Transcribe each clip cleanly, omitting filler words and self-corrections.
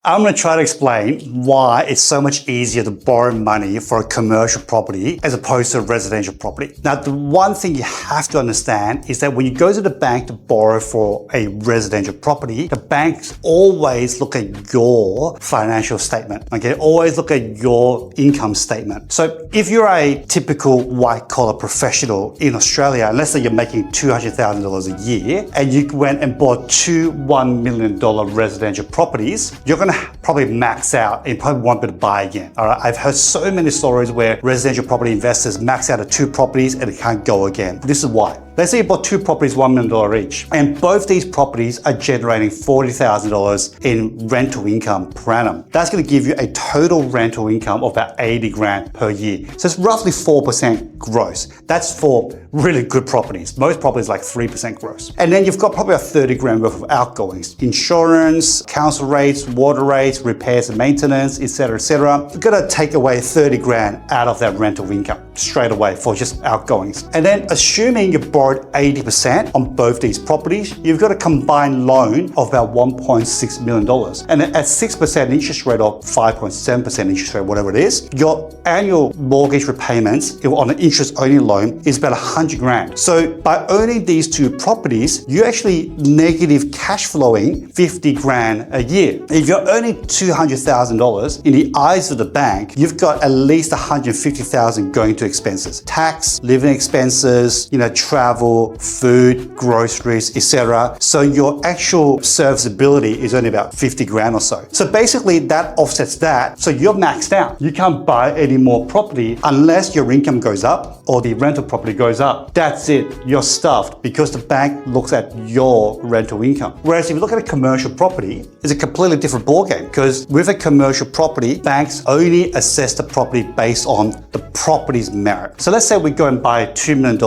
I'm going to try to explain why it's so much easier to borrow money for a commercial property as opposed to a residential property. Now, the one thing you have to understand is that when you go to the bank to borrow for a residential property, the banks always look at your financial statement. Okay, always look at your income statement. So if you're a typical white collar professional in Australia, and let's say you're making $200,000 a year, and you went and bought two $1 million residential properties, you're going to probably max out and probably won't be able to buy again. All right, I've heard so many stories where residential property investors max out at two properties and it can't go again. This is why. Let's say you bought two properties, $1 million each, and both these properties are generating $40,000 in rental income per annum. That's going to give you a total rental income of about 80 grand per year. So it's roughly 4% gross. That's for really good properties. Most properties like 3% gross. And then you've got probably about 30 grand worth of outgoings. Insurance, council rates, water rates, repairs and maintenance, etc., etc. You've got to take away 30 grand out of that rental income straight away for just outgoings. And then assuming you borrowed 80% on both these properties, you've got a combined loan of about $1.6 million. And at 6% interest rate or 5.7% interest rate, whatever it is, your annual mortgage repayments on an interest-only loan is about 100 grand. So by owning these two properties, you're actually negative cash flowing 50 grand a year. If you're earning $200,000 in the eyes of the bank, you've got at least 150,000 going to expenses, tax, living expenses, travel, food, groceries, etc. So your actual serviceability is only about 50 grand or so. So basically that offsets that. So you're maxed out. You can't buy any more property unless your income goes up or the rental property goes up. That's it. You're stuffed because the bank looks at your rental income. Whereas if you look at a commercial property, it's a completely different ballgame because with a commercial property, banks only assess the property based on the property's merit. So let's say we go and buy a $2 million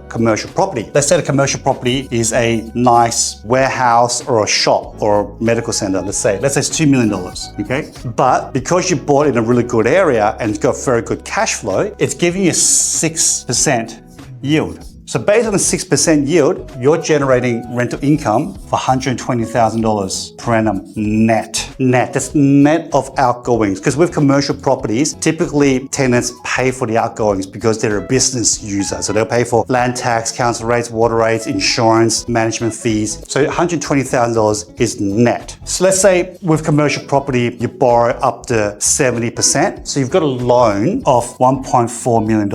commercial property. Let's say the commercial property is a nice warehouse or a shop or a medical center, let's say it's $2 million, okay? But because you bought in a really good area and it's got very good cash flow, it's giving you 6% yield. So based on a 6% yield, you're generating rental income for $120,000 per annum net. That's net of outgoings. Because with commercial properties, typically tenants pay for the outgoings because they're a business user. So they'll pay for land tax, council rates, water rates, insurance, management fees. So $120,000 is net. So let's say with commercial property, you borrow up to 70%. So you've got a loan of $1.4 million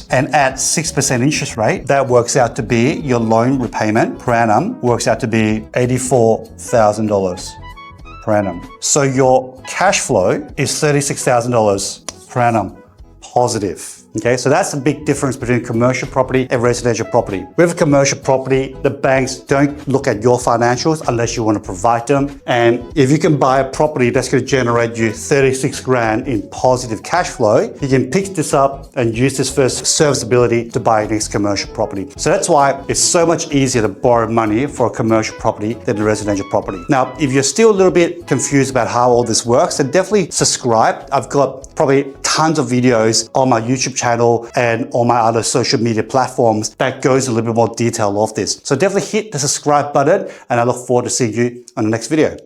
and at 6% interest rate, that works out to be your loan repayment per annum works out to be $84,000 per annum. So your cash flow is $36,000 per annum positive. Okay, so that's the big difference between commercial property and residential property. With a commercial property, the banks don't look at your financials unless you want to provide them. And if you can buy a property that's going to generate you 36 grand in positive cash flow, you can pick this up and use this first serviceability to buy your next commercial property. So that's why it's so much easier to borrow money for a commercial property than a residential property. Now, if you're still a little bit confused about how all this works, then definitely subscribe. I've got probably tons of videos on my YouTube channel and on my other social media platforms that goes a little bit more detail of this. So definitely hit the subscribe button and I look forward to seeing you on the next video.